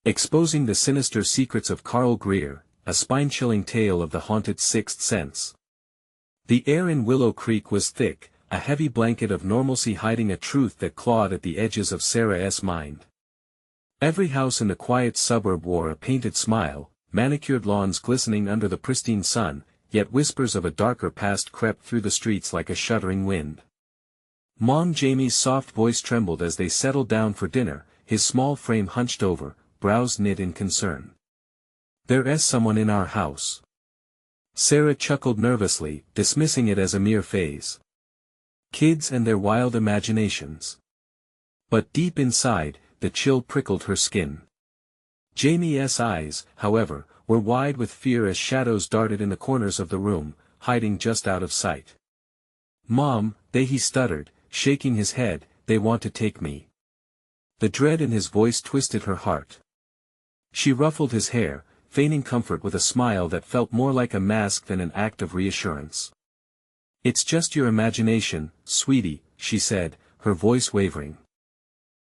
Exposing the sinister secrets of Karl Grier, a spine-chilling tale of the haunted sixth sense. The air in Willow Creek was thick, a heavy blanket of normalcy hiding a truth that clawed at the edges of Sarah's mind. Every house in the quiet suburb wore a painted smile, manicured lawns glistening under the pristine sun, yet whispers of a darker past crept through the streets like a shuddering wind. Mom Jamie's soft voice trembled as they settled down for dinner, his small frame hunched over, brows knit in concern. "There's someone in our house." Sarah chuckled nervously, dismissing it as a mere phase. Kids and their wild imaginations. But deep inside, the chill prickled her skin. Jamie's eyes, however, were wide with fear as shadows darted in the corners of the room, hiding just out of sight. "Mom, he stuttered, shaking his head, "they want to take me." The dread in his voice twisted her heart. She ruffled his hair, feigning comfort with a smile that felt more like a mask than an act of reassurance. "It's just your imagination, sweetie," she said, her voice wavering.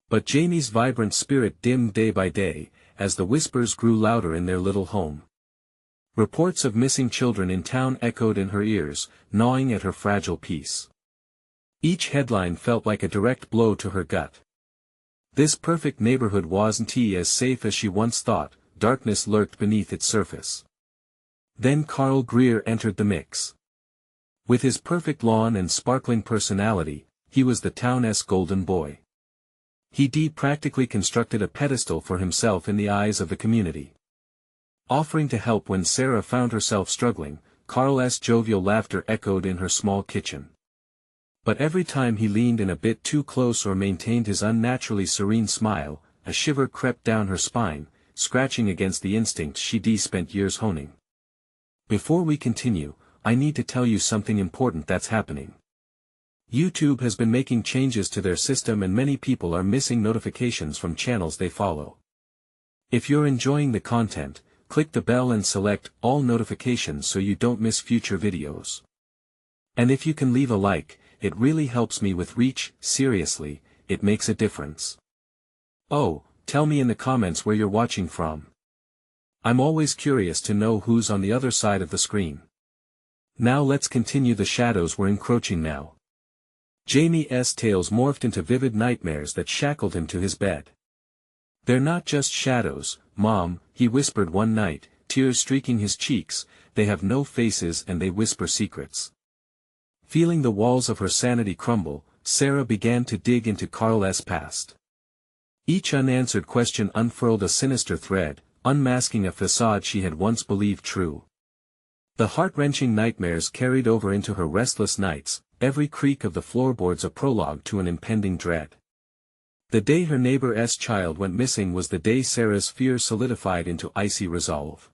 But Jamie's vibrant spirit dimmed day by day, as the whispers grew louder in their little home. Reports of missing children in town echoed in her ears, gnawing at her fragile peace. Each headline felt like a direct blow to her gut. This perfect neighborhood wasn't as safe as she once thought, darkness lurked beneath its surface. Then Karl Grier entered the mix. With his perfect lawn and sparkling personality, he was the town's golden boy. He practically constructed a pedestal for himself in the eyes of the community. Offering to help when Sarah found herself struggling, Karl's jovial laughter echoed in her small kitchen. But every time he leaned in a bit too close or maintained his unnaturally serene smile, a shiver crept down her spine, scratching against the instincts she'd spent years honing. "Before we continue, I need to tell you something important that's happening. YouTube has been making changes to their system and many people are missing notifications from channels they follow. If you're enjoying the content, click the bell and select all notifications so you don't miss future videos. And if you can leave a like, it really helps me with reach. Seriously, it makes a difference. Oh, tell me in the comments where you're watching from. I'm always curious to know who's on the other side of the screen. Now let's continue. The shadows were encroaching now. Jamie's tales morphed into vivid nightmares that shackled him to his bed. "They're not just shadows, Mom," he whispered one night, tears streaking his cheeks, "they have no faces and they whisper secrets." Feeling the walls of her sanity crumble, Sarah began to dig into Karl's past. Each unanswered question unfurled a sinister thread, unmasking a facade she had once believed true. The heart-wrenching nightmares carried over into her restless nights, every creak of the floorboards a prologue to an impending dread. The day her neighbor's child went missing was the day Sarah's fear solidified into icy resolve.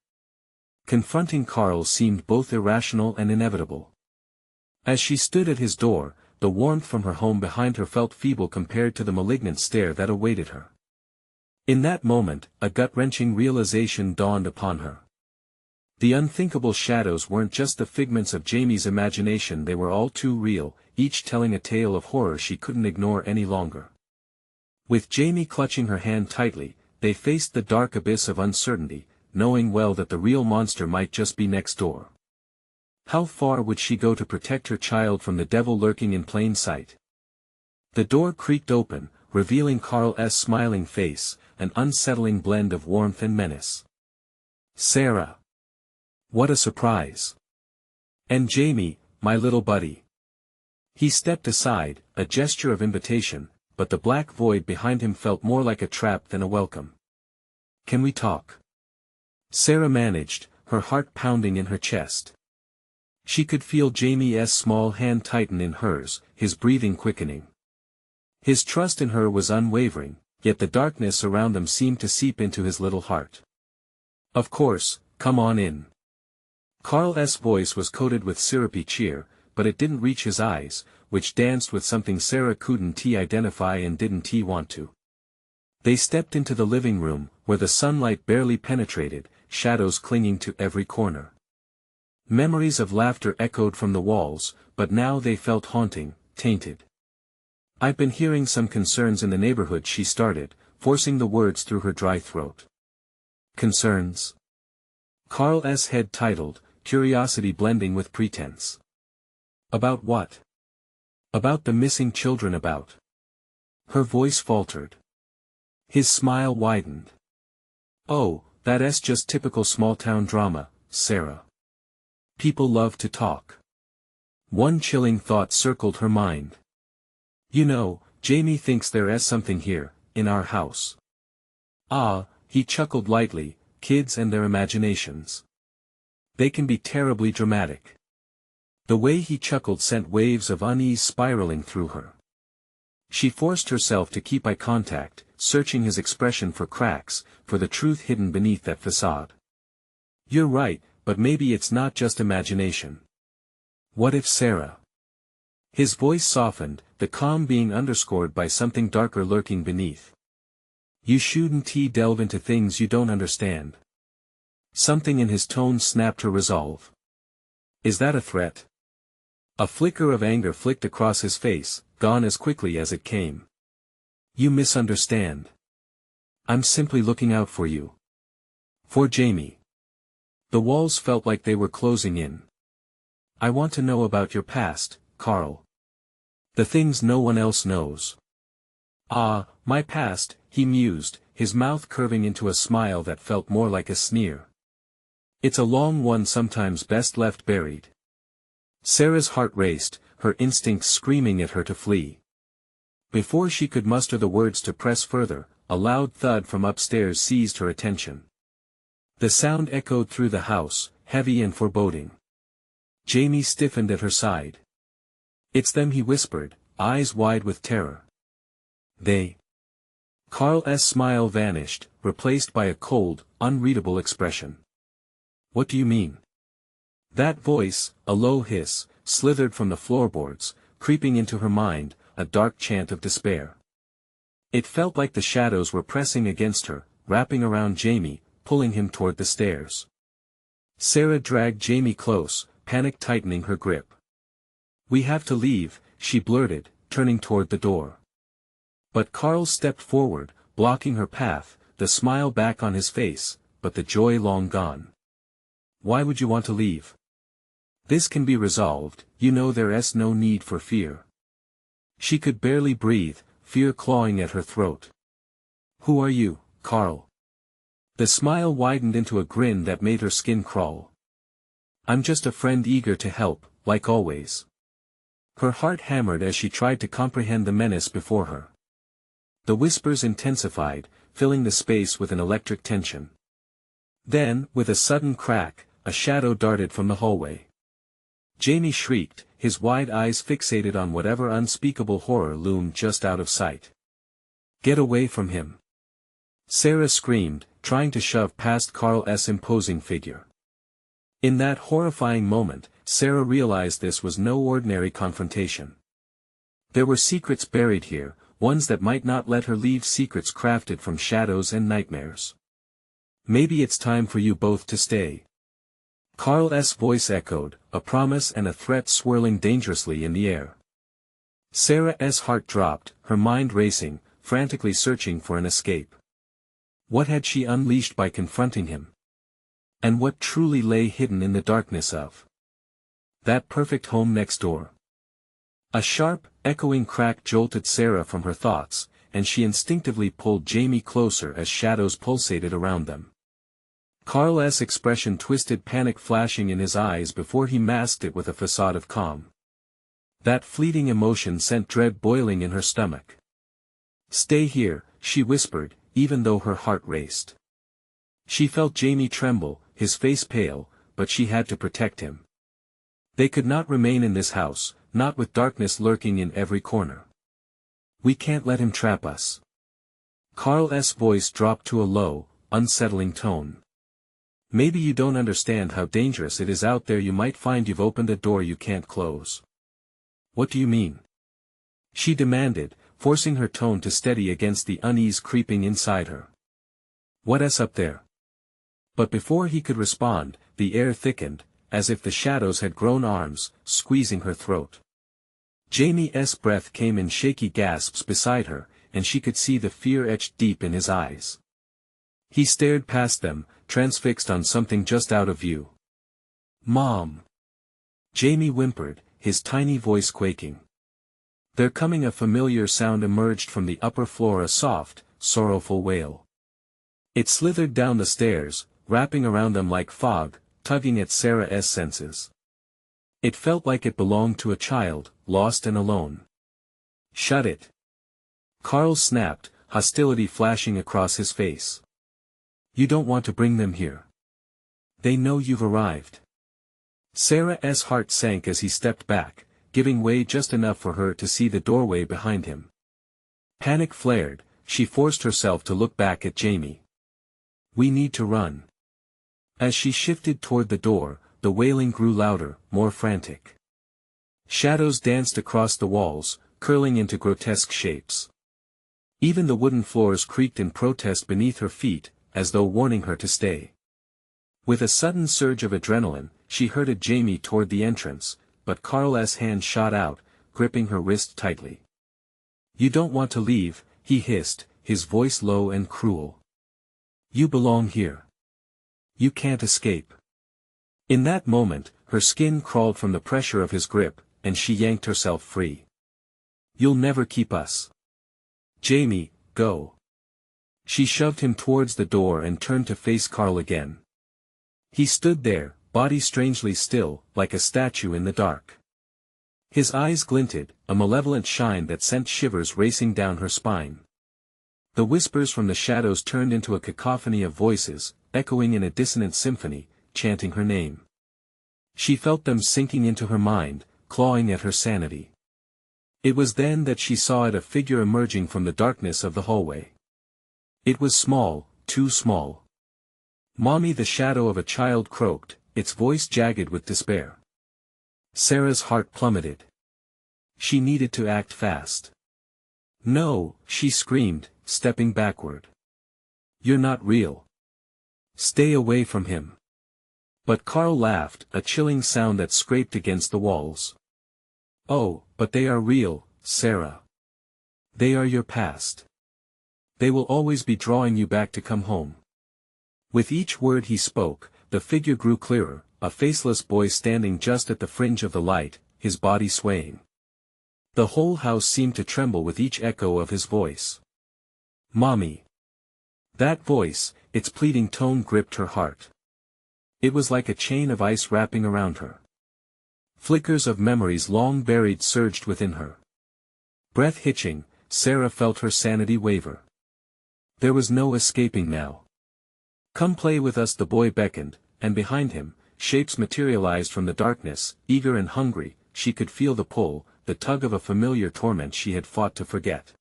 Confronting Karl seemed both irrational and inevitable. As she stood at his door, the warmth from her home behind her felt feeble compared to the malignant stare that awaited her. In that moment, a gut-wrenching realization dawned upon her. The unthinkable shadows weren't just the figments of Jamie's imagination, they were all too real, each telling a tale of horror she couldn't ignore any longer. With Jamie clutching her hand tightly, they faced the dark abyss of uncertainty, knowing well that the real monster might just be next door. How far would she go to protect her child from the devil lurking in plain sight? The door creaked open, revealing Karl's smiling face, an unsettling blend of warmth and menace. "Sarah! What a surprise! And Jamie, my little buddy." He stepped aside, a gesture of invitation, but the black void behind him felt more like a trap than a welcome. "Can we talk?" Sarah managed, her heart pounding in her chest. She could feel Jamie's small hand tighten in hers, his breathing quickening. His trust in her was unwavering, yet the darkness around them seemed to seep into his little heart. "Of course, come on in." Karl's voice was coated with syrupy cheer, but it didn't reach his eyes, which danced with something Sarah couldn't identify and didn't want to. They stepped into the living room, where the sunlight barely penetrated, shadows clinging to every corner. Memories of laughter echoed from the walls, but now they felt haunting, tainted. "I've been hearing some concerns in the neighborhood," she started, forcing the words through her dry throat. Concerns? Karl's head tightened, curiosity blending with pretense. About what? About the missing children, about. Her voice faltered. His smile widened. Oh, that's just typical small-town drama, Sarah. People love to talk. One chilling thought circled her mind. You know, Jamie thinks there's something here, in our house. Ah, he chuckled lightly, kids and their imaginations. They can be terribly dramatic. The way he chuckled sent waves of unease spiraling through her. She forced herself to keep eye contact, searching his expression for cracks, for the truth hidden beneath that facade. You're right, but maybe it's not just imagination. What if Sarah? His voice softened, the calm being underscored by something darker lurking beneath. You shouldn't delve into things you don't understand. Something in his tone snapped her resolve. Is that a threat? A flicker of anger flicked across his face, gone as quickly as it came. You misunderstand. I'm simply looking out for you. For Jamie. The walls felt like they were closing in. I want to know about your past, Karl. The things no one else knows. Ah, my past, he mused, his mouth curving into a smile that felt more like a sneer. It's a long one, sometimes best left buried. Sarah's heart raced, her instincts screaming at her to flee. Before she could muster the words to press further, a loud thud from upstairs seized her attention. The sound echoed through the house, heavy and foreboding. Jamie stiffened at her side. It's them, he whispered, eyes wide with terror. They. Karl's smile vanished, replaced by a cold, unreadable expression. What do you mean? That voice, a low hiss, slithered from the floorboards, creeping into her mind, a dark chant of despair. It felt like the shadows were pressing against her, wrapping around Jamie, pulling him toward the stairs. Sarah dragged Jamie close, panic tightening her grip. We have to leave, she blurted, turning toward the door. But Karl stepped forward, blocking her path, the smile back on his face, but the joy long gone. Why would you want to leave? This can be resolved, you know, there's no need for fear. She could barely breathe, fear clawing at her throat. Who are you, Karl? The smile widened into a grin that made her skin crawl. I'm just a friend eager to help, like always. Her heart hammered as she tried to comprehend the menace before her. The whispers intensified, filling the space with an electric tension. Then, with a sudden crack, a shadow darted from the hallway. Jamie shrieked, his wide eyes fixated on whatever unspeakable horror loomed just out of sight. Get away from him! Sarah screamed, trying to shove past Karl's imposing figure. In that horrifying moment, Sarah realized this was no ordinary confrontation. There were secrets buried here, ones that might not let her leave, secrets crafted from shadows and nightmares. Maybe it's time for you both to stay. Karl's voice echoed, a promise and a threat swirling dangerously in the air. Sarah's heart dropped, her mind racing, frantically searching for an escape. What had she unleashed by confronting him? And what truly lay hidden in the darkness of that perfect home next door? A sharp, echoing crack jolted Sarah from her thoughts, and she instinctively pulled Jamie closer as shadows pulsated around them. Karl's expression twisted, panic flashing in his eyes before he masked it with a facade of calm. That fleeting emotion sent dread boiling in her stomach. Stay here, she whispered, even though her heart raced. She felt Jamie tremble, his face pale, but she had to protect him. They could not remain in this house, not with darkness lurking in every corner. We can't let him trap us. Karl's voice dropped to a low, unsettling tone. Maybe you don't understand how dangerous it is out there. You might find you've opened a door you can't close. What do you mean? She demanded, forcing her tone to steady against the unease creeping inside her. What's up there? But before he could respond, the air thickened, as if the shadows had grown arms, squeezing her throat. Jamie's breath came in shaky gasps beside her, and she could see the fear etched deep in his eyes. He stared past them, transfixed on something just out of view. "Mom!" Jamie whimpered, his tiny voice quaking. There coming a familiar sound emerged from the upper floor, a soft, sorrowful wail. It slithered down the stairs, wrapping around them like fog, tugging at Sarah's senses. It felt like it belonged to a child, lost and alone. "Shut it!" Karl snapped, hostility flashing across his face. "You don't want to bring them here. They know you've arrived." Sarah's heart sank as he stepped back, giving way just enough for her to see the doorway behind him. Panic flared, she forced herself to look back at Jamie. "We need to run." As she shifted toward the door, the wailing grew louder, more frantic. Shadows danced across the walls, curling into grotesque shapes. Even the wooden floors creaked in protest beneath her feet, as though warning her to stay. With a sudden surge of adrenaline, she herded Jamie toward the entrance, but Karl's hand shot out, gripping her wrist tightly. "You don't want to leave," he hissed, his voice low and cruel. "You belong here. You can't escape." In that moment, her skin crawled from the pressure of his grip, and she yanked herself free. "You'll never keep us. Jamie, go." She shoved him towards the door and turned to face Karl again. He stood there, body strangely still, like a statue in the dark. His eyes glinted, a malevolent shine that sent shivers racing down her spine. The whispers from the shadows turned into a cacophony of voices, echoing in a dissonant symphony, chanting her name. She felt them sinking into her mind, clawing at her sanity. It was then that she saw it, a figure emerging from the darkness of the hallway. It was small, too small. "Mommy!" the shadow of a child croaked, its voice jagged with despair. Sarah's heart plummeted. She needed to act fast. "No!" she screamed, stepping backward. "You're not real. Stay away from him." But Karl laughed, a chilling sound that scraped against the walls. "Oh, but they are real, Sarah. They are your past. They will always be drawing you back to come home." With each word he spoke, the figure grew clearer, a faceless boy standing just at the fringe of the light, his body swaying. The whole house seemed to tremble with each echo of his voice. "Mommy!" That voice, its pleading tone gripped her heart. It was like a chain of ice wrapping around her. Flickers of memories long buried surged within her. Breath hitching, Sarah felt her sanity waver. There was no escaping now. "Come play with us," the boy beckoned, and behind him, shapes materialized from the darkness, eager and hungry. She could feel the pull, the tug of a familiar torment she had fought to forget.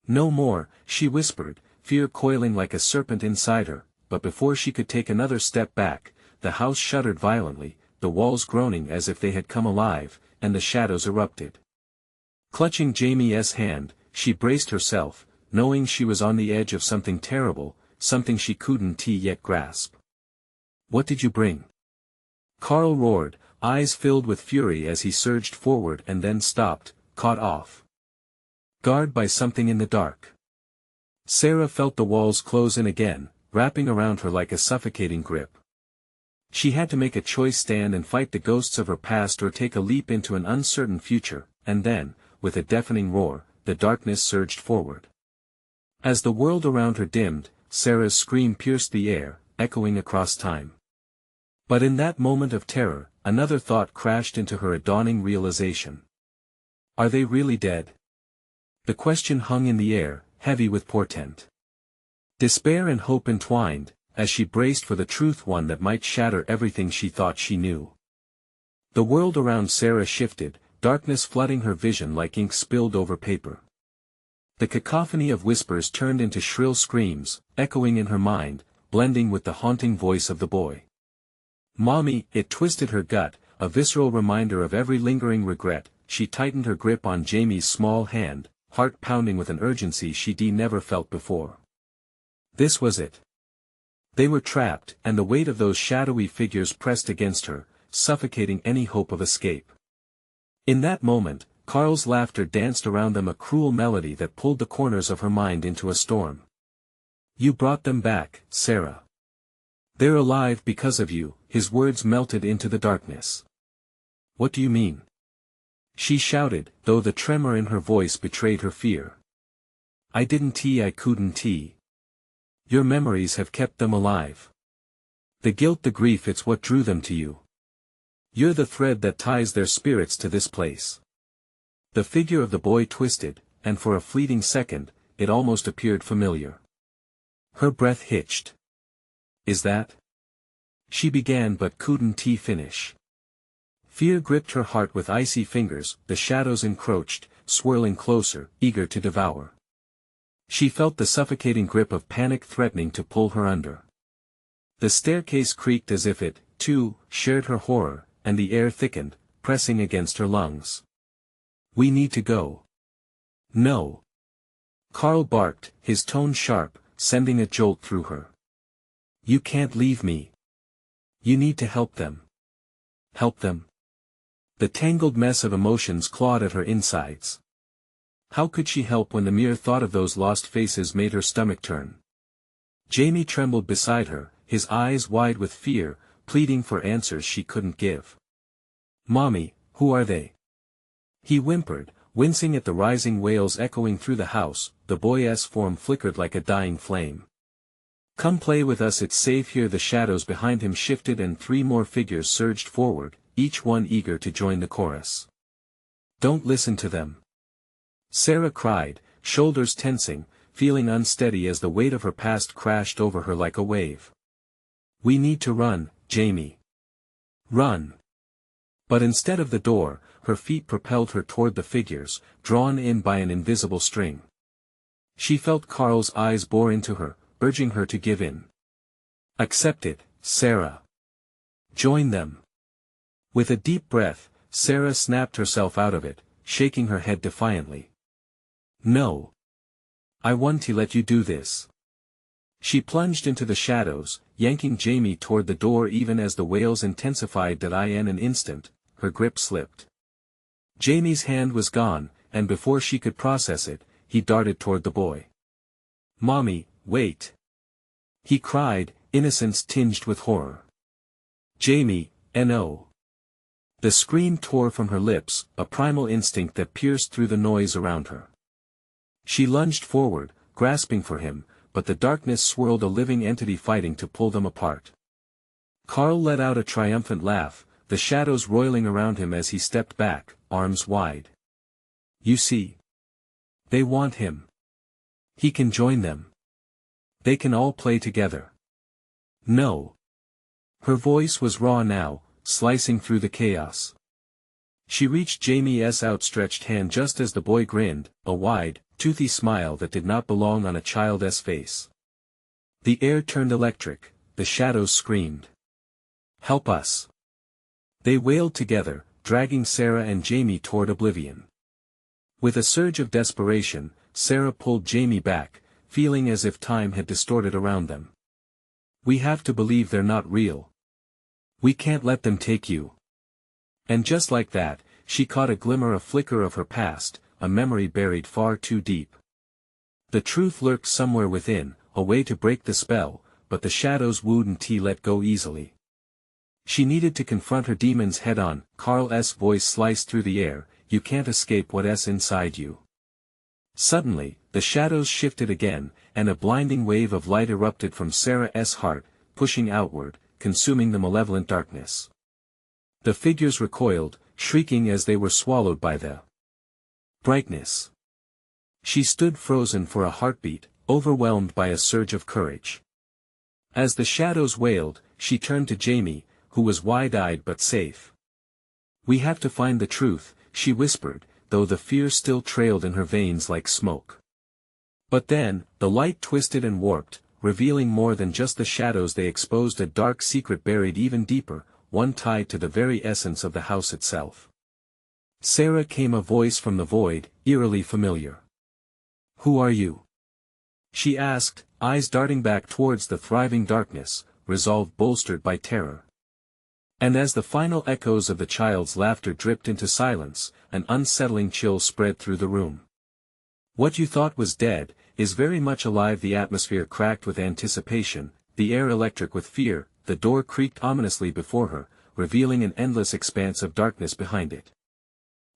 "No more," she whispered, fear coiling like a serpent inside her, but before she could take another step back, the house shuddered violently, the walls groaning as if they had come alive, and the shadows erupted. Clutching Jamie's hand, she braced herself, knowing she was on the edge of something terrible, something she couldn't yet grasp. "What did you bring?" Karl roared, eyes filled with fury as he surged forward and then stopped, caught off guard by something in the dark. Sarah felt the walls close in again, wrapping around her like a suffocating grip. She had to make a choice: stand and fight the ghosts of her past, or take a leap into an uncertain future, and then, with a deafening roar, the darkness surged forward. As the world around her dimmed, Sarah's scream pierced the air, echoing across time. But in that moment of terror, another thought crashed into her, a dawning realization. Are they really dead? The question hung in the air, heavy with portent. Despair and hope entwined, as she braced for the truth, one that might shatter everything she thought she knew. The world around Sarah shifted, darkness flooding her vision like ink spilled over paper. The cacophony of whispers turned into shrill screams, echoing in her mind, blending with the haunting voice of the boy. "Mommy!" It twisted her gut, a visceral reminder of every lingering regret. She tightened her grip on Jamie's small hand, heart pounding with an urgency she'd never felt before. This was it. They were trapped, and the weight of those shadowy figures pressed against her, suffocating any hope of escape. In that moment, Karl's laughter danced around them, a cruel melody that pulled the corners of her mind into a storm. You brought them back, Sarah. They're alive because of you. His words melted into the darkness. What do you mean? She shouted, though the tremor in her voice betrayed her fear. I couldn't. Your memories have kept them alive. The guilt, the grief, it's what drew them to you. You're the thread that ties their spirits to this place. The figure of the boy twisted, and for a fleeting second, it almost appeared familiar. Her breath hitched. Is that? She began but couldn't finish. Fear gripped her heart with icy fingers, the shadows encroached, swirling closer, eager to devour. She felt the suffocating grip of panic threatening to pull her under. The staircase creaked as if it, too, shared her horror, and the air thickened, pressing against her lungs. We need to go. No. Karl barked, his tone sharp, sending a jolt through her. You can't leave me. You need to help them. Help them? The tangled mess of emotions clawed at her insides. How could she help when the mere thought of those lost faces made her stomach turn? Jamie trembled beside her, his eyes wide with fear, pleading for answers she couldn't give. Mommy, who are they? He whimpered, wincing at the rising wails echoing through the house. The boy's form flickered like a dying flame. Come play with us, it's safe here. The shadows behind him shifted and 3 more figures surged forward, each one eager to join the chorus. Don't listen to them. Sarah cried, shoulders tensing, feeling unsteady as the weight of her past crashed over her like a wave. We need to run, Jamie. Run. But instead of the door, her feet propelled her toward the figures, drawn in by an invisible string. She felt Karl's eyes bore into her, urging her to give in. Accept it, Sarah. Join them. With a deep breath, Sarah snapped herself out of it, shaking her head defiantly. No. I want to let you do this. She plunged into the shadows, yanking Jamie toward the door even as the wails intensified. In an instant, her grip slipped. Jamie's hand was gone, and before she could process it, he darted toward the boy. Mommy, wait. He cried, innocence tinged with horror. Jamie, no. The scream tore from her lips, a primal instinct that pierced through the noise around her. She lunged forward, grasping for him, but the darkness swirled, a living entity fighting to pull them apart. Karl let out a triumphant laugh, the shadows roiling around him as he stepped back, arms wide. You see? They want him. He can join them. They can all play together. No. Her voice was raw now, slicing through the chaos. She reached Jamie's outstretched hand just as the boy grinned, a wide, toothy smile that did not belong on a child's face. The air turned electric, the shadows screamed. Help us. They wailed together, dragging Sarah and Jamie toward oblivion. With a surge of desperation, Sarah pulled Jamie back, feeling as if time had distorted around them. We have to believe they're not real. We can't let them take you. And just like that, she caught a flicker of her past, a memory buried far too deep. The truth lurked somewhere within, a way to break the spell, but the shadows wouldn't let go easily. She needed to confront her demons head-on. Karl's voice sliced through the air, you can't escape what's inside you. Suddenly, the shadows shifted again, and a blinding wave of light erupted from Sarah's heart, pushing outward, consuming the malevolent darkness. The figures recoiled, shrieking as they were swallowed by the brightness. She stood frozen for a heartbeat, overwhelmed by a surge of courage. As the shadows wailed, she turned to Jamie, who was wide-eyed but safe. We have to find the truth, she whispered, though the fear still trailed in her veins like smoke. But then, the light twisted and warped, revealing more than just the shadows. They exposed a dark secret buried even deeper, one tied to the very essence of the house itself. Sarah, came a voice from the void, eerily familiar. Who are you? She asked, eyes darting back towards the thriving darkness, resolve bolstered by terror. And as the final echoes of the child's laughter dripped into silence, an unsettling chill spread through the room. What you thought was dead, is very much alive. The atmosphere cracked with anticipation, the air electric with fear. The door creaked ominously before her, revealing an endless expanse of darkness behind it.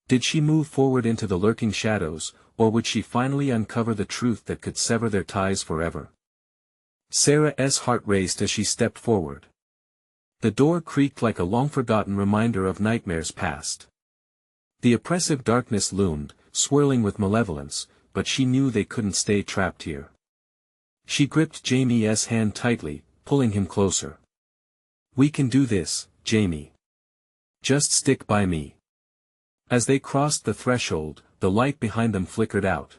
Did she move forward into the lurking shadows, or would she finally uncover the truth that could sever their ties forever? Sarah's heart raced as she stepped forward. The door creaked like a long-forgotten reminder of nightmares past. The oppressive darkness loomed, swirling with malevolence, but she knew they couldn't stay trapped here. She gripped Jamie's hand tightly, pulling him closer. "We can do this, Jamie. Just stick by me." As they crossed the threshold, the light behind them flickered out.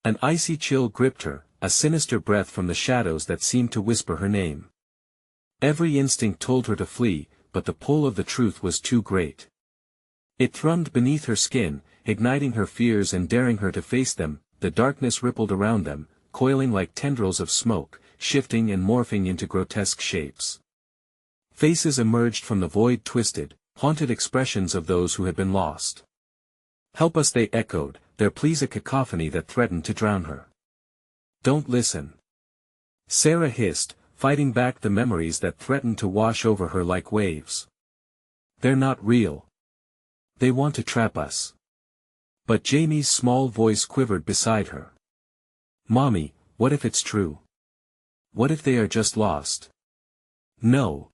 An icy chill gripped her, a sinister breath from the shadows that seemed to whisper her name. Every instinct told her to flee, but the pull of the truth was too great. It thrummed beneath her skin, igniting her fears and daring her to face them. The darkness rippled around them, coiling like tendrils of smoke, shifting and morphing into grotesque shapes. Faces emerged from the void, twisted, haunted expressions of those who had been lost. "Help us," they echoed, their pleas a cacophony that threatened to drown her. "Don't listen," Sarah hissed, fighting back the memories that threatened to wash over her like waves. "They're not real. They want to trap us." But Jamie's small voice quivered beside her. "Mommy, what if it's true? What if they are just lost?" "No,"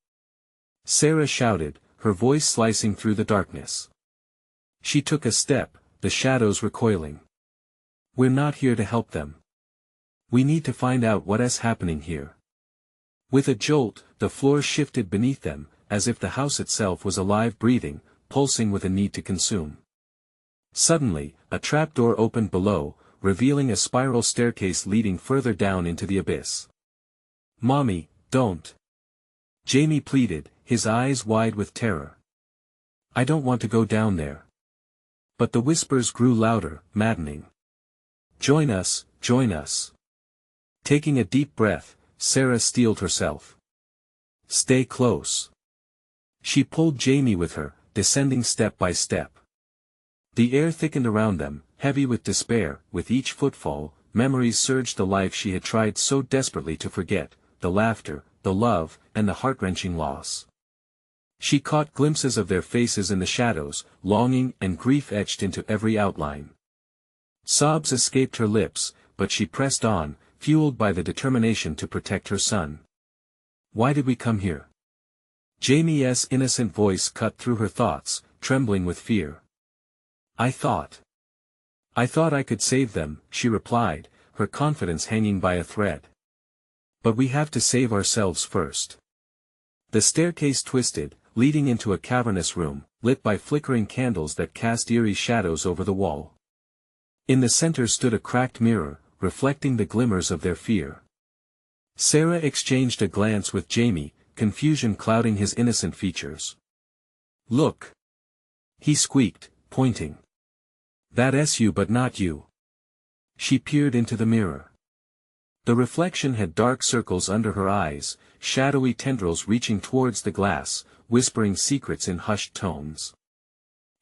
Sarah shouted, her voice slicing through the darkness. She took a step, the shadows recoiling. "We're not here to help them. We need to find out what is happening here." With a jolt, the floor shifted beneath them, as if the house itself was alive, breathing, pulsing with a need to consume. Suddenly, a trapdoor opened below, revealing a spiral staircase leading further down into the abyss. "Mommy, don't!" Jamie pleaded, his eyes wide with terror. "I don't want to go down there." But the whispers grew louder, maddening. "Join us, join us." Taking a deep breath, Sarah steeled herself. "Stay close." She pulled Jamie with her, descending step by step. The air thickened around them, heavy with despair. With each footfall, memories surged to life she had tried so desperately to forget, the laughter, the love, and the heart-wrenching loss. She caught glimpses of their faces in the shadows, longing and grief etched into every outline. Sobs escaped her lips, but she pressed on, fueled by the determination to protect her son. "Why did we come here?" Jamie's innocent voice cut through her thoughts, trembling with fear. I thought I could save them," she replied, her confidence hanging by a thread. "But we have to save ourselves first." The staircase twisted, leading into a cavernous room, lit by flickering candles that cast eerie shadows over the wall. In the center stood a cracked mirror, reflecting the glimmers of their fear. Sarah exchanged a glance with Jamie, confusion clouding his innocent features. "Look!" he squeaked, pointing. "That's you, but not you." She peered into the mirror. The reflection had dark circles under her eyes, shadowy tendrils reaching towards the glass, whispering secrets in hushed tones.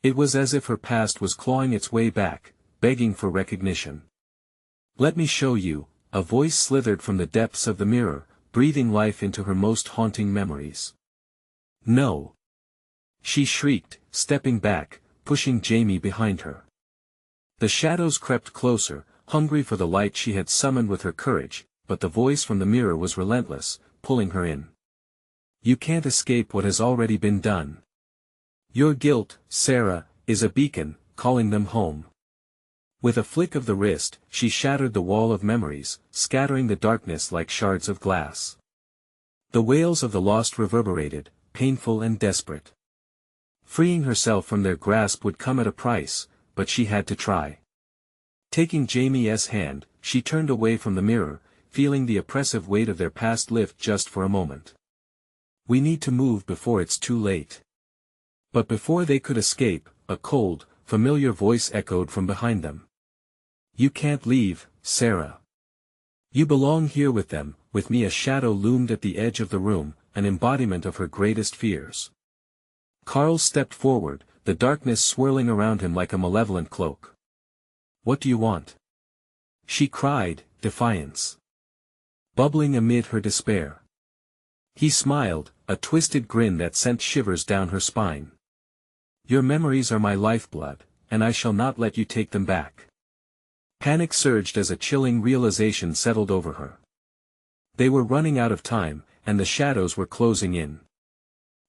It was as if her past was clawing its way back, begging for recognition. "Let me show you," a voice slithered from the depths of the mirror, breathing life into her most haunting memories. "No!" she shrieked, stepping back, pushing Jamie behind her. The shadows crept closer, hungry for the light she had summoned with her courage, but the voice from the mirror was relentless, pulling her in. "You can't escape what has already been done. Your guilt, Sarah, is a beacon, calling them home." With a flick of the wrist, she shattered the wall of memories, scattering the darkness like shards of glass. The wails of the lost reverberated, painful and desperate. Freeing herself from their grasp would come at a price, but she had to try. Taking Jamie's hand, she turned away from the mirror, feeling the oppressive weight of their past lift just for a moment. "We need to move before it's too late." But before they could escape, a cold, familiar voice echoed from behind them. "You can't leave, Sarah. You belong here with them." With me. A shadow loomed at the edge of the room, an embodiment of her greatest fears. Karl stepped forward, the darkness swirling around him like a malevolent cloak. "What do you want?" She cried, defiance bubbling amid her despair. He smiled, a twisted grin that sent shivers down her spine. Your memories are my lifeblood, and I shall not let you take them back. Panic surged as a chilling realization settled over her. They were running out of time, and the shadows were closing in.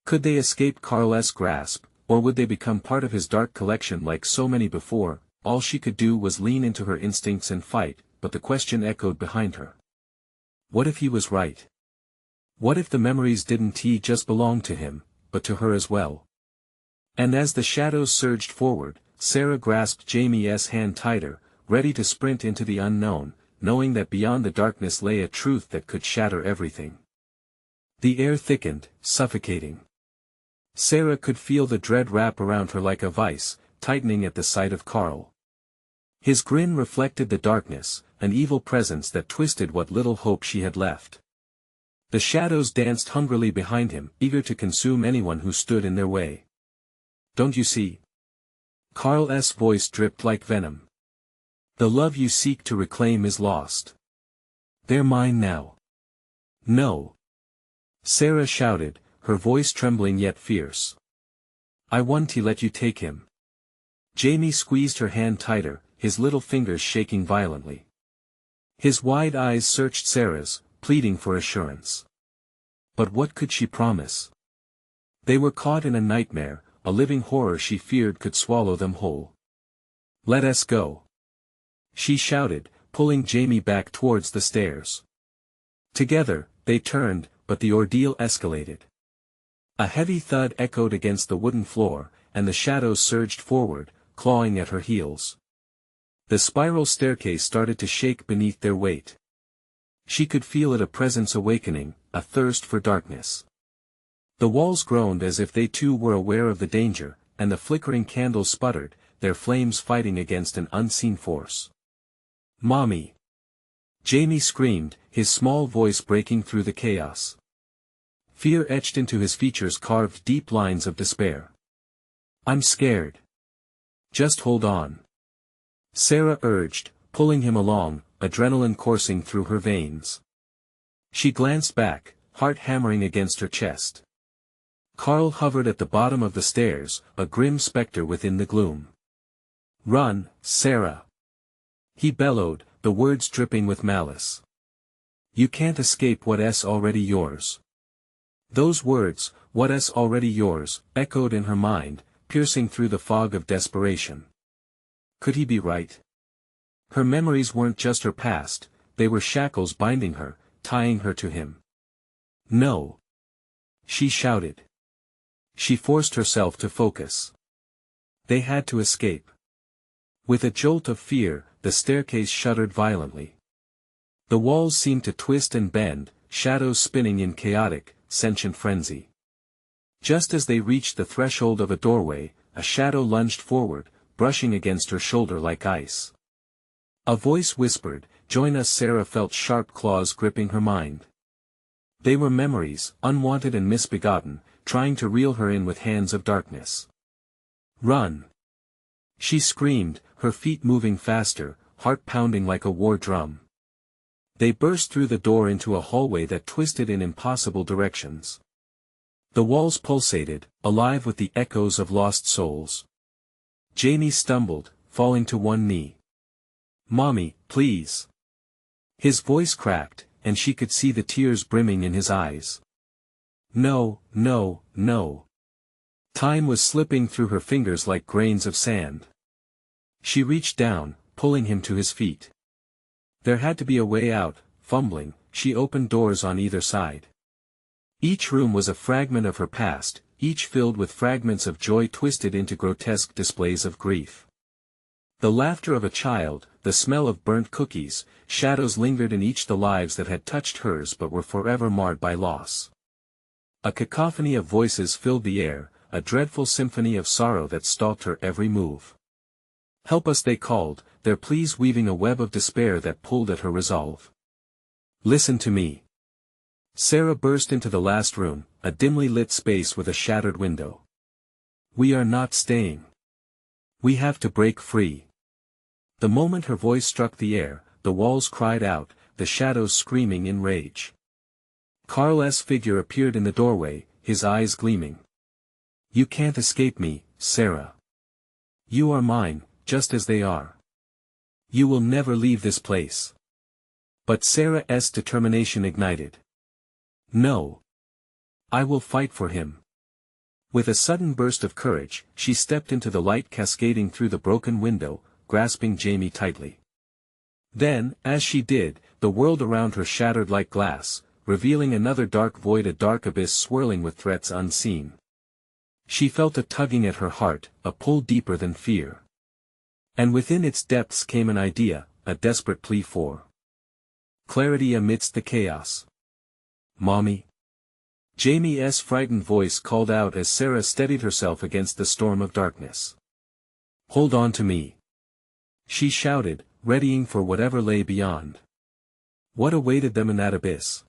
Could they escape Karl's grasp, or would they become part of his dark collection like so many before? All she could do was lean into her instincts and fight, but the question echoed behind her. What if he was right? What if the memories didn't just belong to him, but to her as well? And as the shadows surged forward, Sarah grasped Jamie's hand tighter, ready to sprint into the unknown, knowing that beyond the darkness lay a truth that could shatter everything. The air thickened, suffocating. Sarah could feel the dread wrap around her like a vice, tightening at the sight of Karl. His grin reflected the darkness, an evil presence that twisted what little hope she had left. The shadows danced hungrily behind him, eager to consume anyone who stood in their way. Don't you see? Karl's voice dripped like venom. The love you seek to reclaim is lost. They're mine now. No. Sarah shouted, her voice trembling yet fierce. I want to let you take him. Jamie squeezed her hand tighter, his little fingers shaking violently. His wide eyes searched Sarah's, pleading for assurance. But what could she promise? They were caught in a nightmare, a living horror she feared could swallow them whole. Let us go. She shouted, pulling Jamie back towards the stairs. Together, they turned, but the ordeal escalated. A heavy thud echoed against the wooden floor, and the shadows surged forward, clawing at her heels. The spiral staircase started to shake beneath their weight. She could feel it, a presence awakening, a thirst for darkness. The walls groaned as if they too were aware of the danger, and the flickering candles sputtered, their flames fighting against an unseen force. Mommy! Jamie screamed, his small voice breaking through the chaos. Fear etched into his features carved deep lines of despair. I'm scared. Just hold on. Sarah urged, pulling him along, adrenaline coursing through her veins. She glanced back, heart hammering against her chest. Karl hovered at the bottom of the stairs, a grim specter within the gloom. Run, Sarah! He bellowed, the words dripping with malice. You can't escape what's already yours. Those words, what's already yours, echoed in her mind, piercing through the fog of desperation. Could he be right? Her memories weren't just her past, they were shackles binding her, tying her to him. No! She shouted. She forced herself to focus. They had to escape. With a jolt of fear, the staircase shuddered violently. The walls seemed to twist and bend, shadows spinning in chaotic, sentient frenzy. Just as they reached the threshold of a doorway, a shadow lunged forward, brushing against her shoulder like ice. A voice whispered, "Join us." Sarah felt sharp claws gripping her mind. They were memories, unwanted and misbegotten, trying to reel her in with hands of darkness. Run! She screamed, her feet moving faster, heart pounding like a war drum. They burst through the door into a hallway that twisted in impossible directions. The walls pulsated, alive with the echoes of lost souls. Jamie stumbled, falling to one knee. Mommy, please. His voice cracked, and she could see the tears brimming in his eyes. No, no, no. Time was slipping through her fingers like grains of sand. She reached down, pulling him to his feet. There had to be a way out. Fumbling, she opened doors on either side. Each room was a fragment of her past, each filled with fragments of joy twisted into grotesque displays of grief. The laughter of a child, the smell of burnt cookies, shadows lingered in each the lives that had touched hers but were forever marred by loss. A cacophony of voices filled the air, a dreadful symphony of sorrow that stalked her every move. Help us, they called, their pleas weaving a web of despair that pulled at her resolve. Listen to me. Sarah burst into the last room, a dimly lit space with a shattered window. We are not staying. We have to break free. The moment her voice struck the air, the walls cried out, the shadows screaming in rage. Karl's figure appeared in the doorway, his eyes gleaming. "You can't escape me, Sarah. You are mine, just as they are. You will never leave this place." But Sarah's determination ignited. "No. I will fight for him." With a sudden burst of courage, she stepped into the light cascading through the broken window, grasping Jamie tightly. Then, as she did, the world around her shattered like glass, revealing another dark void, a dark abyss swirling with threats unseen. She felt a tugging at her heart, a pull deeper than fear. And within its depths came an idea, a desperate plea for clarity amidst the chaos. "Mommy?" Jamie's frightened voice called out as Sarah steadied herself against the storm of darkness. "Hold on to me," she shouted, readying for whatever lay beyond. What awaited them in that abyss?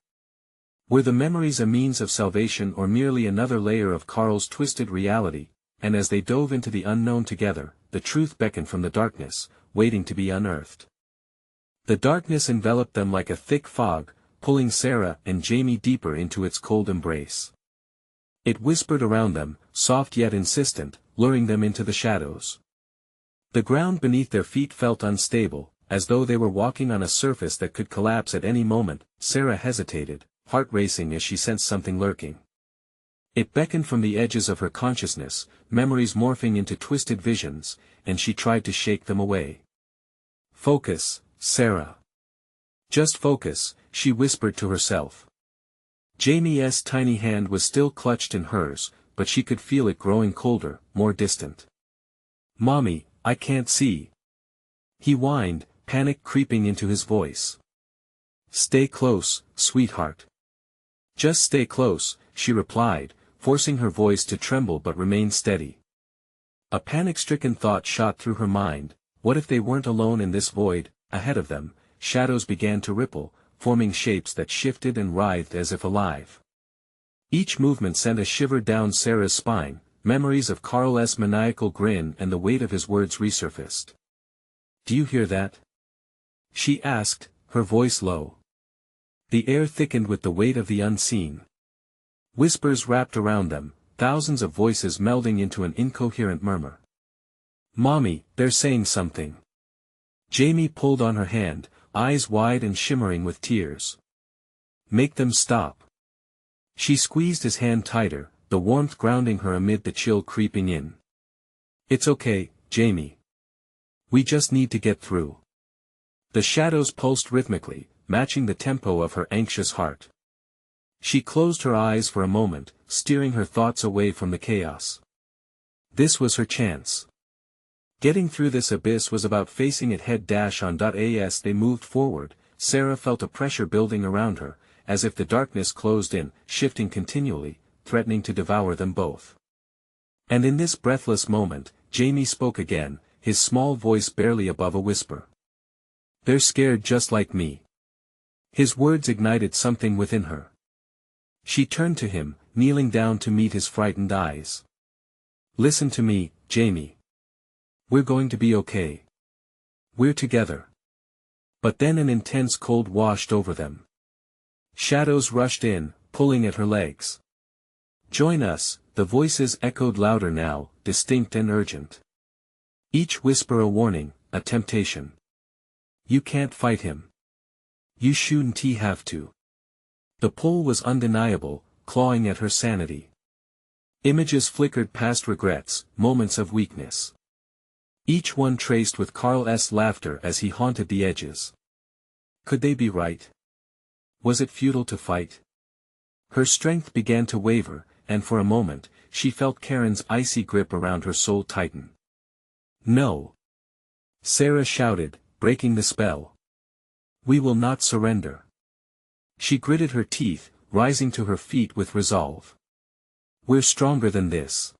Were the memories a means of salvation or merely another layer of Karl's twisted reality? And as they dove into the unknown together, the truth beckoned from the darkness, waiting to be unearthed. The darkness enveloped them like a thick fog, pulling Sarah and Jamie deeper into its cold embrace. It whispered around them, soft yet insistent, luring them into the shadows. The ground beneath their feet felt unstable, as though they were walking on a surface that could collapse at any moment. Sarah hesitated, heart racing as she sensed something lurking. It beckoned from the edges of her consciousness, memories morphing into twisted visions, and she tried to shake them away. "Focus, Sarah. Just focus," she whispered to herself. Jamie's tiny hand was still clutched in hers, but she could feel it growing colder, more distant. "Mommy, I can't see," he whined, panic creeping into his voice. "Stay close, sweetheart." "Just stay close," she replied, forcing her voice to tremble but remain steady. A panic-stricken thought shot through her mind: what if they weren't alone in this void? Ahead of them, shadows began to ripple, forming shapes that shifted and writhed as if alive. Each movement sent a shiver down Sarah's spine. Memories of Karl's maniacal grin and the weight of his words resurfaced. "Do you hear that?" she asked, her voice low. The air thickened with the weight of the unseen. Whispers wrapped around them, thousands of voices melding into an incoherent murmur. "Mommy, they're saying something." Jamie pulled on her hand, eyes wide and shimmering with tears. "Make them stop." She squeezed his hand tighter, the warmth grounding her amid the chill creeping in. "It's okay, Jamie. We just need to get through." The shadows pulsed rhythmically, matching the tempo of her anxious heart. She closed her eyes for a moment, steering her thoughts away from the chaos. This was her chance. Getting through this abyss was about facing it head-on. As they moved forward, Sarah felt a pressure building around her, as if the darkness closed in, shifting continually, threatening to devour them both. And in this breathless moment, Jamie spoke again, his small voice barely above a whisper. "They're scared just like me." His words ignited something within her. She turned to him, kneeling down to meet his frightened eyes. "Listen to me, Jamie. We're going to be okay. We're together." But then an intense cold washed over them. Shadows rushed in, pulling at her legs. "Join us," the voices echoed louder now, distinct and urgent. Each whisper a warning, a temptation. "You can't fight him. You shouldn't have to." The pull was undeniable, clawing at her sanity. Images flickered past regrets, moments of weakness. Each one traced with Karl's laughter as he haunted the edges. Could they be right? Was it futile to fight? Her strength began to waver, and for a moment, she felt Karen's icy grip around her soul tighten. "No!" Sarah shouted, breaking the spell. "We will not surrender." She gritted her teeth, rising to her feet with resolve. "We're stronger than this."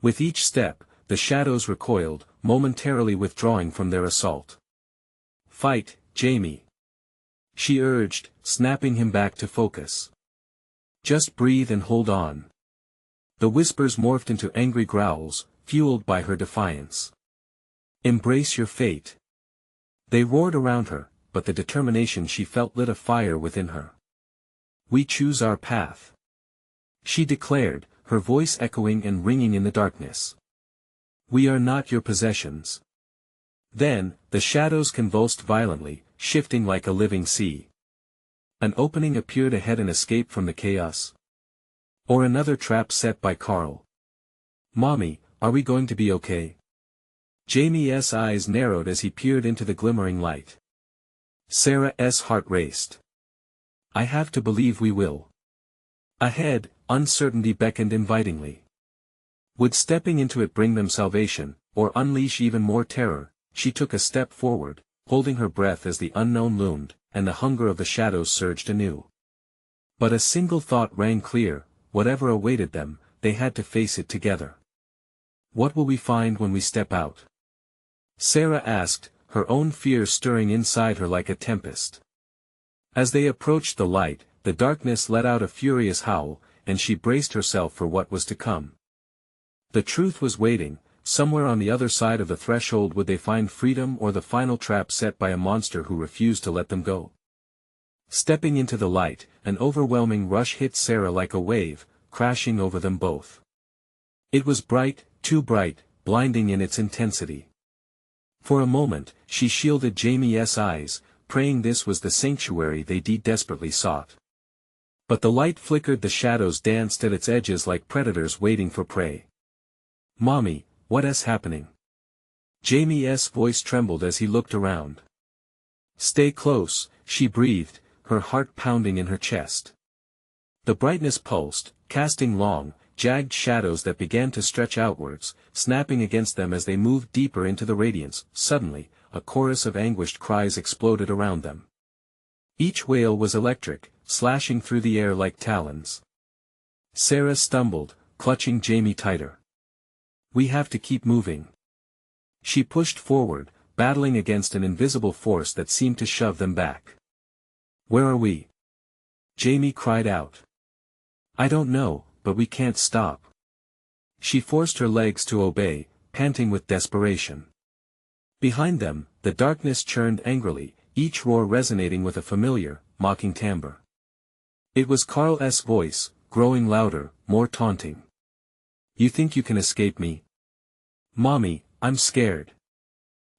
With each step, the shadows recoiled, momentarily withdrawing from their assault. "Fight, Jamie," she urged, snapping him back to focus. "Just breathe and hold on." The whispers morphed into angry growls, fueled by her defiance. "Embrace your fate." They roared around her, but the determination she felt lit a fire within her. "We choose our path," she declared, her voice echoing and ringing in the darkness. "We are not your possessions." Then, the shadows convulsed violently, shifting like a living sea. An opening appeared ahead, an escape from the chaos. Or another trap set by Karl. "Mommy, are we going to be okay?" Jamie's eyes narrowed as he peered into the glimmering light. Sarah's heart raced. "I have to believe we will." Ahead, uncertainty beckoned invitingly. Would stepping into it bring them salvation, or unleash even more terror? She took a step forward, holding her breath as the unknown loomed, and the hunger of the shadows surged anew. But a single thought rang clear: whatever awaited them, they had to face it together. "What will we find when we step out?" Sarah asked, her own fear stirring inside her like a tempest. As they approached the light, the darkness let out a furious howl, and she braced herself for what was to come. The truth was waiting. Somewhere on the other side of the threshold would they find freedom, or the final trap set by a monster who refused to let them go. Stepping into the light, an overwhelming rush hit Sarah like a wave, crashing over them both. It was bright, too bright, blinding in its intensity. For a moment, she shielded Jamie's eyes, praying this was the sanctuary they desperately sought. But the light flickered, the shadows danced at its edges like predators waiting for prey. "Mommy, what's happening?" Jamie's voice trembled as he looked around. "Stay close," she breathed, her heart pounding in her chest. The brightness pulsed, casting long, jagged shadows that began to stretch outwards, snapping against them as they moved deeper into the radiance. Suddenly, a chorus of anguished cries exploded around them. Each wail was electric, slashing through the air like talons. Sarah stumbled, clutching Jamie tighter. "We have to keep moving." She pushed forward, battling against an invisible force that seemed to shove them back. "Where are we?" Jamie cried out. "I don't know, but we can't stop." She forced her legs to obey, panting with desperation. Behind them, the darkness churned angrily, each roar resonating with a familiar, mocking timbre. It was Karl's voice, growing louder, more taunting. "You think you can escape me?" "Mommy, I'm scared."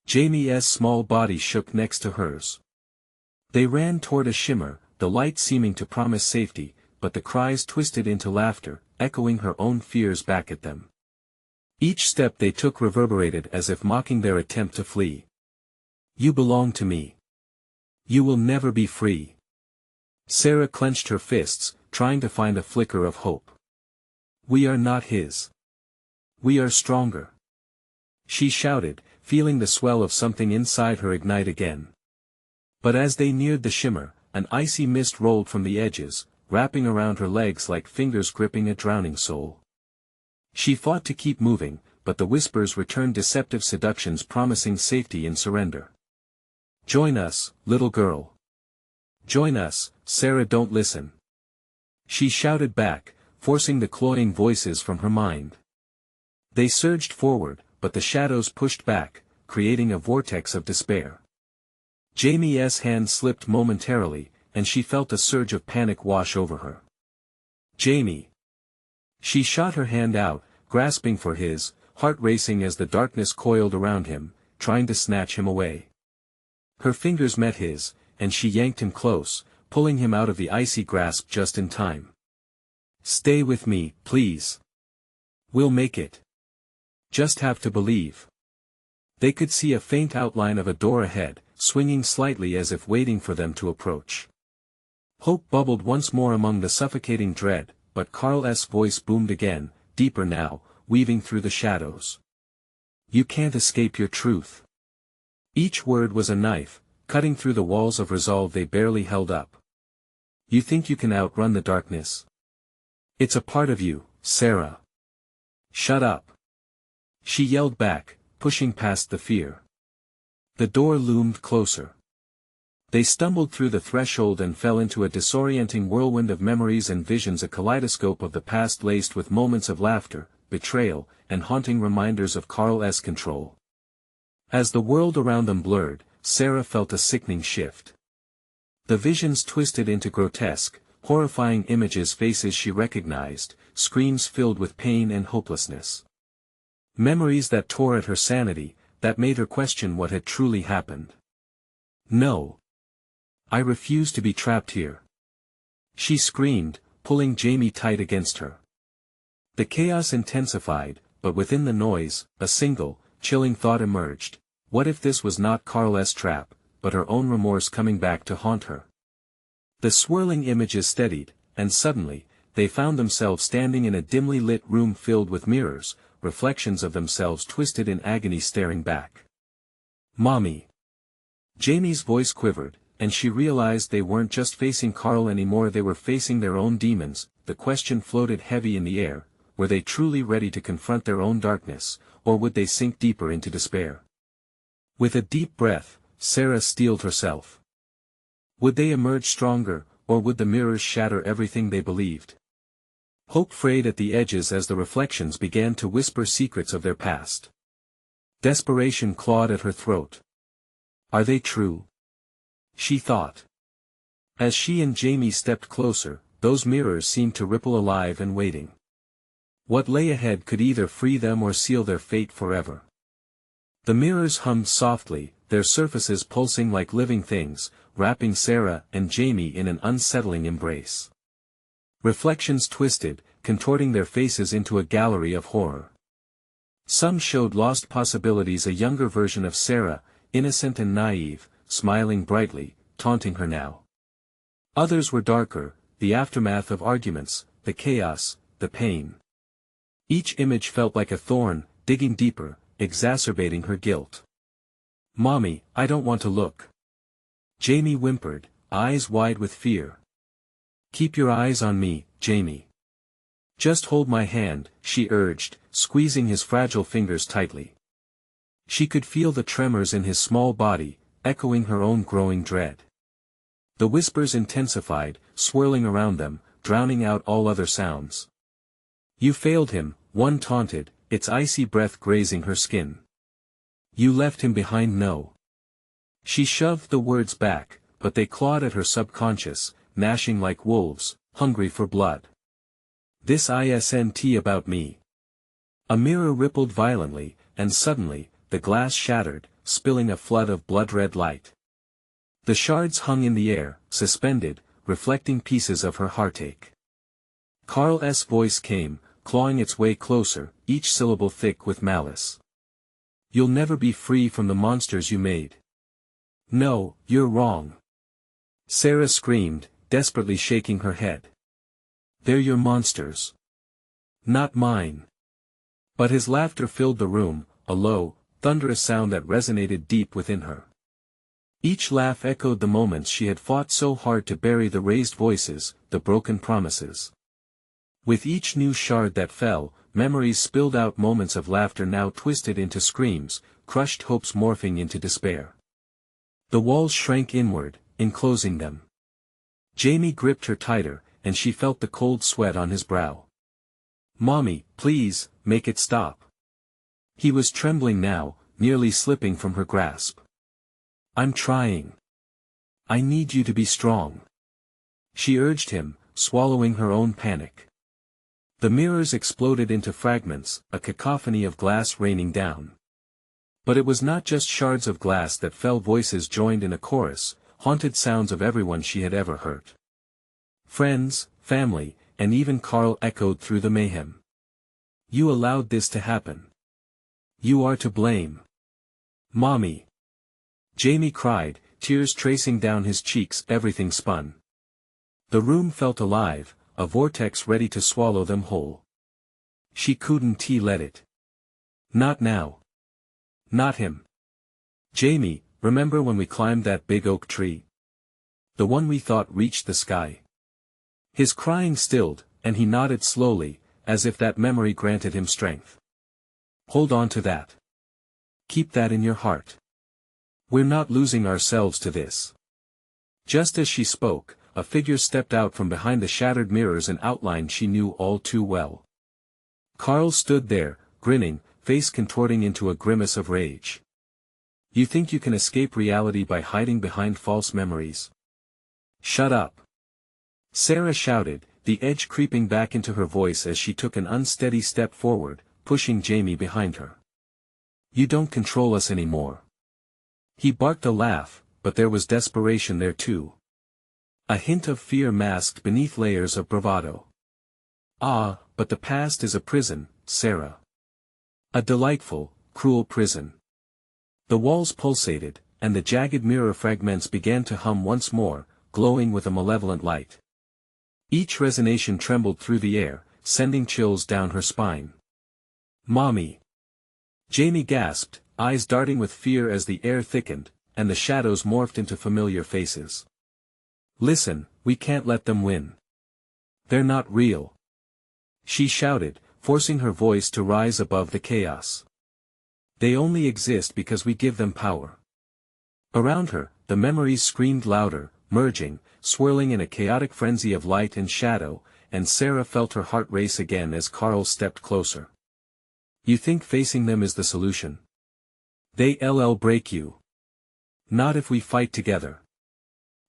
Jamie's small body shook next to hers. They ran toward a shimmer, the light seeming to promise safety, but the cries twisted into laughter, echoing her own fears back at them. Each step they took reverberated as if mocking their attempt to flee. "You belong to me. You will never be free." Sarah clenched her fists, trying to find a flicker of hope. "We are not his. We are stronger," she shouted, feeling the swell of something inside her ignite again. But as they neared the shimmer, an icy mist rolled from the edges, wrapping around her legs like fingers gripping a drowning soul. She fought to keep moving, but the whispers returned, deceptive seductions promising safety in surrender. "Join us, little girl. Join us, Sarah, don't listen," she shouted back, forcing the cloying voices from her mind. They surged forward, but the shadows pushed back, creating a vortex of despair. Jamie's hand slipped momentarily, and she felt a surge of panic wash over her. "Jamie!" She shot her hand out, grasping for his, heart racing as the darkness coiled around him, trying to snatch him away. Her fingers met his, and she yanked him close, pulling him out of the icy grasp just in time. "Stay with me, please. We'll make it. Just have to believe." They could see a faint outline of a door ahead, swinging slightly as if waiting for them to approach. Hope bubbled once more among the suffocating dread, but Karl's voice boomed again, deeper now, weaving through the shadows. "You can't escape your truth." Each word was a knife, cutting through the walls of resolve they barely held up. "You think you can outrun the darkness? It's a part of you, Sarah. Shut up," she yelled back, pushing past the fear. The door loomed closer. They stumbled through the threshold and fell into a disorienting whirlwind of memories and visions, a kaleidoscope of the past laced with moments of laughter, betrayal, and haunting reminders of Karl's control. As the world around them blurred, Sarah felt a sickening shift. The visions twisted into grotesque, horrifying images, faces she recognized, screams filled with pain and hopelessness. Memories that tore at her sanity, that made her question what had truly happened. No. I refuse to be trapped here. She screamed, pulling Jamie tight against her. The chaos intensified, but within the noise, a single, chilling thought emerged. What if this was not Karl's trap, but her own remorse coming back to haunt her? The swirling images steadied, and suddenly, they found themselves standing in a dimly lit room filled with mirrors, reflections of themselves twisted in agony staring back. "Mommy." Jamie's voice quivered, and she realized they weren't just facing Karl anymore, they were facing their own demons. The question floated heavy in the air: were they truly ready to confront their own darkness, or would they sink deeper into despair? With a deep breath, Sarah steeled herself. Would they emerge stronger, or would the mirrors shatter everything they believed? Hope frayed at the edges as the reflections began to whisper secrets of their past. Desperation clawed at her throat. Are they true? She thought. As she and Jamie stepped closer, those mirrors seemed to ripple alive and waiting. What lay ahead could either free them or seal their fate forever. The mirrors hummed softly, their surfaces pulsing like living things, wrapping Sarah and Jamie in an unsettling embrace. Reflections twisted, contorting their faces into a gallery of horror. Some showed lost possibilities, a younger version of Sarah, innocent and naive, smiling brightly, taunting her now. Others were darker, the aftermath of arguments, the chaos, the pain. Each image felt like a thorn, digging deeper, exacerbating her guilt. "Mommy, I don't want to look." Jamie whimpered, eyes wide with fear. "Keep your eyes on me, Jamie. Just hold my hand," she urged, squeezing his fragile fingers tightly. She could feel the tremors in his small body, echoing her own growing dread. The whispers intensified, swirling around them, drowning out all other sounds. "You failed him," one taunted, its icy breath grazing her skin. "You left him behind." No. She shoved the words back, but they clawed at her subconscious, gnashing like wolves, hungry for blood. "This isn't about me." A mirror rippled violently, and suddenly, the glass shattered, spilling a flood of blood-red light. The shards hung in the air, suspended, reflecting pieces of her heartache. Karl's voice came, clawing its way closer, each syllable thick with malice. "You'll never be free from the monsters you made." "No, you're wrong." Sarah screamed, desperately shaking her head. "They're your monsters. Not mine." But his laughter filled the room, a low, thunderous sound that resonated deep within her. Each laugh echoed the moments she had fought so hard to bury, the raised voices, the broken promises. With each new shard that fell, memories spilled out, moments of laughter now twisted into screams, crushed hopes morphing into despair. The walls shrank inward, enclosing them. Jamie gripped her tighter, and she felt the cold sweat on his brow. "Mommy, please, make it stop." He was trembling now, nearly slipping from her grasp. "I'm trying. I need you to be strong," she urged him, swallowing her own panic. The mirrors exploded into fragments, a cacophony of glass raining down. But it was not just shards of glass that fell, voices joined in a chorus, haunted sounds of everyone she had ever hurt. Friends, family, and even Karl echoed through the mayhem. "You allowed this to happen. You are to blame." "Mommy!" Jamie cried, tears tracing down his cheeks. Everything spun. The room felt alive, a vortex ready to swallow them whole. She couldn't let it. Not now. Not him. "Jamie, remember when we climbed that big oak tree? The one we thought reached the sky?" His crying stilled, and he nodded slowly, as if that memory granted him strength. "Hold on to that. Keep that in your heart. We're not losing ourselves to this." Just as she spoke, a figure stepped out from behind the shattered mirrors, an outline she knew all too well. Karl stood there, grinning, face contorting into a grimace of rage. You think you can escape reality by hiding behind false memories? Shut up. Sarah shouted, the edge creeping back into her voice as she took an unsteady step forward, pushing Jamie behind her. You don't control us anymore. He barked a laugh, but there was desperation there too. A hint of fear masked beneath layers of bravado. Ah, but the past is a prison, Sarah. A delightful, cruel prison. The walls pulsated, and the jagged mirror fragments began to hum once more, glowing with a malevolent light. Each resonation trembled through the air, sending chills down her spine. Mommy! Jamie gasped, eyes darting with fear as the air thickened, and the shadows morphed into familiar faces. Listen, we can't let them win. They're not real. She shouted, forcing her voice to rise above the chaos. They only exist because we give them power. Around her, the memories screamed louder, merging, swirling in a chaotic frenzy of light and shadow, and Sarah felt her heart race again as Karl stepped closer. You think facing them is the solution? They'll break you. Not if we fight together.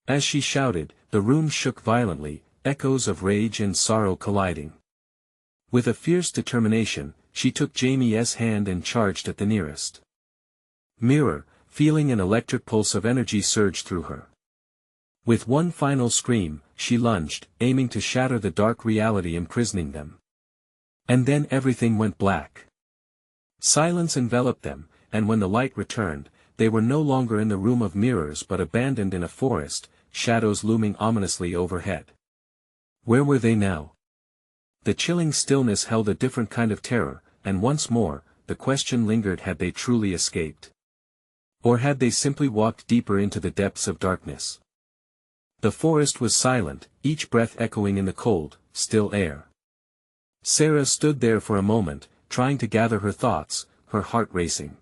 As she shouted, the room shook violently, echoes of rage and sorrow colliding. With a fierce determination, she took Jamie's hand and charged at the nearest mirror, feeling an electric pulse of energy surge through her. With one final scream, she lunged, aiming to shatter the dark reality imprisoning them. And then everything went black. Silence enveloped them, and when the light returned, they were no longer in the room of mirrors but abandoned in a forest, shadows looming ominously overhead. Where were they now? The chilling stillness held a different kind of terror, and once more, the question lingered: had they truly escaped? Or had they simply walked deeper into the depths of darkness? The forest was silent, each breath echoing in the cold, still air. Sarah stood there for a moment, trying to gather her thoughts, her heart racing.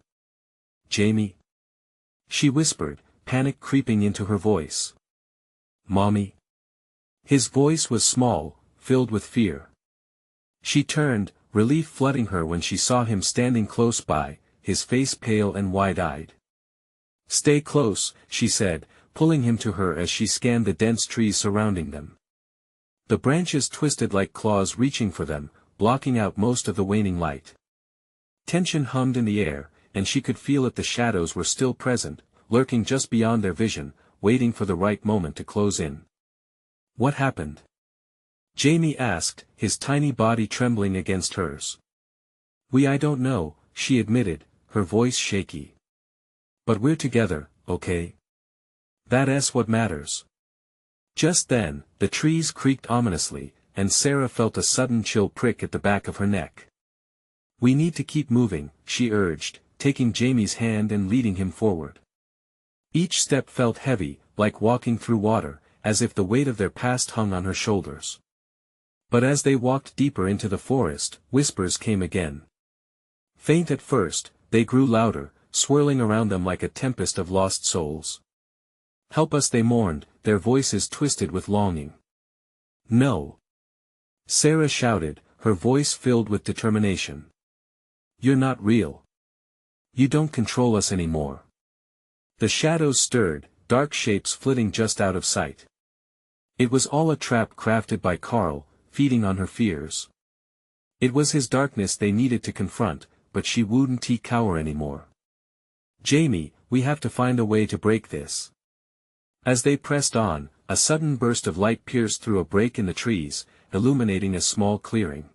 Jamie? She whispered, panic creeping into her voice. Mommy? His voice was small, filled with fear. She turned, relief flooding her when she saw him standing close by, his face pale and wide-eyed. Stay close, she said, pulling him to her as she scanned the dense trees surrounding them. The branches twisted like claws reaching for them, blocking out most of the waning light. Tension hummed in the air, and she could feel that the shadows were still present, lurking just beyond their vision, waiting for the right moment to close in. What happened? Jamie asked, his tiny body trembling against hers. I don't know, she admitted, her voice shaky. But we're together, okay? That's what matters. Just then, the trees creaked ominously, and Sarah felt a sudden chill prick at the back of her neck. We need to keep moving, she urged, taking Jamie's hand and leading him forward. Each step felt heavy, like walking through water, as if the weight of their past hung on her shoulders. But as they walked deeper into the forest, whispers came again. Faint at first, they grew louder, swirling around them like a tempest of lost souls. Help us, they mourned, their voices twisted with longing. No. Sarah shouted, her voice filled with determination. You're not real. You don't control us anymore. The shadows stirred, dark shapes flitting just out of sight. It was all a trap crafted by Karl, feeding on her fears. It was his darkness they needed to confront, but she wouldn't cower anymore. Jamie, we have to find a way to break this. As they pressed on, a sudden burst of light pierced through a break in the trees, illuminating a small clearing.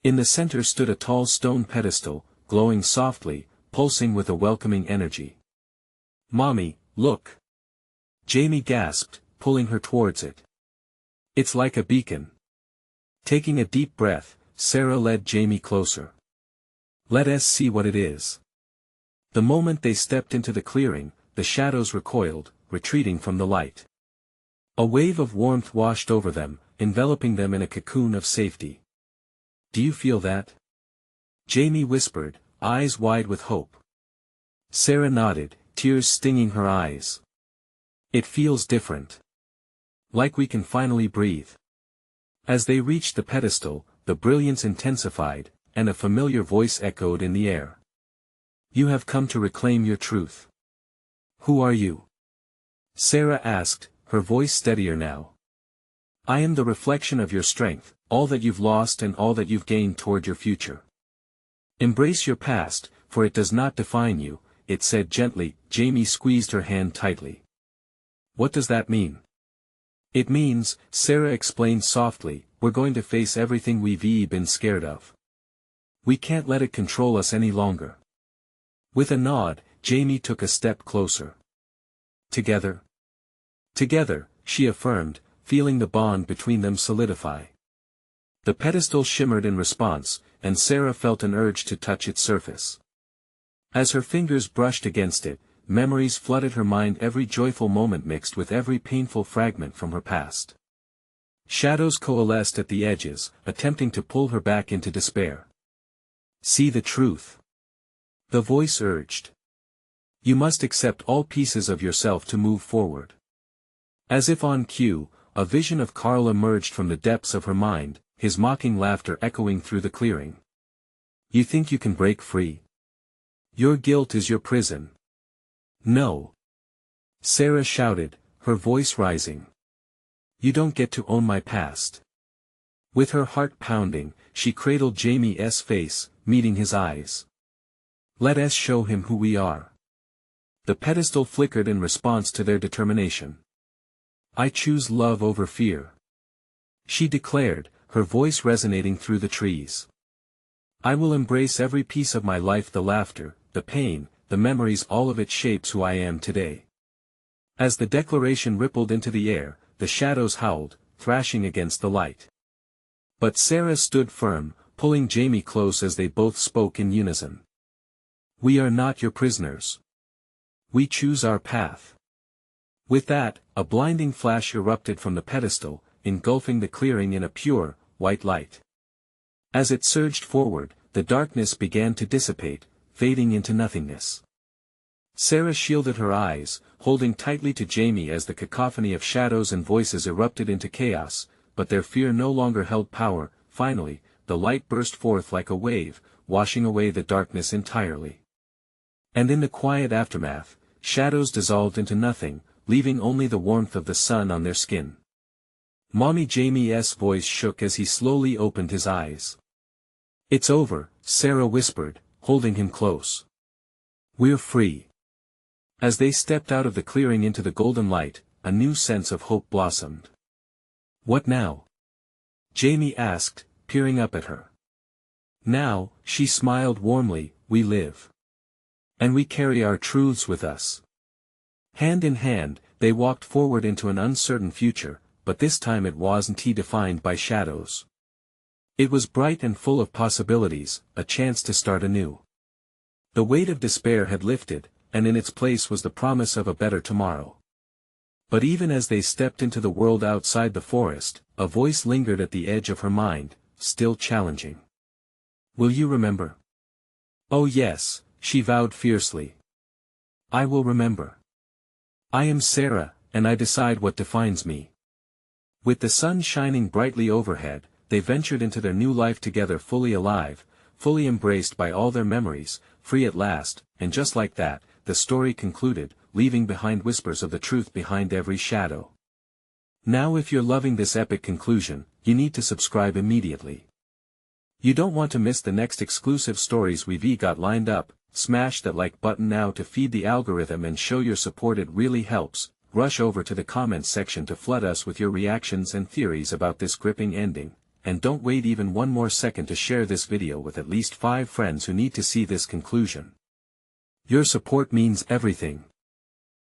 In the center stood a tall stone pedestal, glowing softly, pulsing with a welcoming energy. Mommy, look! Jamie gasped, pulling her towards it. It's like a beacon. Taking a deep breath, Sarah led Jamie closer. Let us see what it is. The moment they stepped into the clearing, the shadows recoiled, retreating from the light. A wave of warmth washed over them, enveloping them in a cocoon of safety. Do you feel that? Jamie whispered, eyes wide with hope. Sarah nodded, tears stinging her eyes. It feels different. Like we can finally breathe. As they reached the pedestal, the brilliance intensified, and a familiar voice echoed in the air. You have come to reclaim your truth. Who are you? Sarah asked, her voice steadier now. I am the reflection of your strength, all that you've lost and all that you've gained toward your future. Embrace your past, for it does not define you, it said gently. Jamie squeezed her hand tightly. What does that mean? It means, Sarah explained softly, we're going to face everything we've been scared of. We can't let it control us any longer. With a nod, Jamie took a step closer. Together? Together, she affirmed, feeling the bond between them solidify. The pedestal shimmered in response, and Sarah felt an urge to touch its surface. As her fingers brushed against it, memories flooded her mind, every joyful moment mixed with every painful fragment from her past. Shadows coalesced at the edges, attempting to pull her back into despair. See the truth. The voice urged. You must accept all pieces of yourself to move forward. As if on cue, a vision of Karl emerged from the depths of her mind, his mocking laughter echoing through the clearing. You think you can break free? Your guilt is your prison. No. Sarah shouted, her voice rising. You don't get to own my past. With her heart pounding, she cradled Jamie's face, meeting his eyes. Let us show him who we are. The pedestal flickered in response to their determination. I choose love over fear. She declared, her voice resonating through the trees. I will embrace every piece of my life, the laughter, the pain, the memories, all of it shapes who I am today. As the declaration rippled into the air, the shadows howled, thrashing against the light. But Sarah stood firm, pulling Jamie close as they both spoke in unison. We are not your prisoners. We choose our path. With that, a blinding flash erupted from the pedestal, engulfing the clearing in a pure, white light. As it surged forward, the darkness began to dissipate, fading into nothingness. Sarah shielded her eyes, holding tightly to Jamie as the cacophony of shadows and voices erupted into chaos, but their fear no longer held power. Finally, the light burst forth like a wave, washing away the darkness entirely. And in the quiet aftermath, shadows dissolved into nothing, leaving only the warmth of the sun on their skin. Mommy Jamie's voice shook as he slowly opened his eyes. It's over, Sarah whispered, holding him close. We're free. As they stepped out of the clearing into the golden light, a new sense of hope blossomed. What now? Jamie asked, peering up at her. Now, she smiled warmly, we live. And we carry our truths with us. Hand in hand, they walked forward into an uncertain future, but this time it wasn't defined by shadows. It was bright and full of possibilities, a chance to start anew. The weight of despair had lifted, and in its place was the promise of a better tomorrow. But even as they stepped into the world outside the forest, a voice lingered at the edge of her mind, still challenging. Will you remember? Oh yes, she vowed fiercely. I will remember. I am Sarah, and I decide what defines me. With the sun shining brightly overhead, they ventured into their new life together, fully alive, fully embraced by all their memories, free at last, and just like that, the story concluded, leaving behind whispers of the truth behind every shadow. Now if you're loving this epic conclusion, you need to subscribe immediately. You don't want to miss the next exclusive stories we've got lined up. Smash that like button now to feed the algorithm and show your support, it really helps. Rush over to the comments section to flood us with your reactions and theories about this gripping ending. And don't wait even one more second to share this video with at least 5 friends who need to see this conclusion. Your support means everything.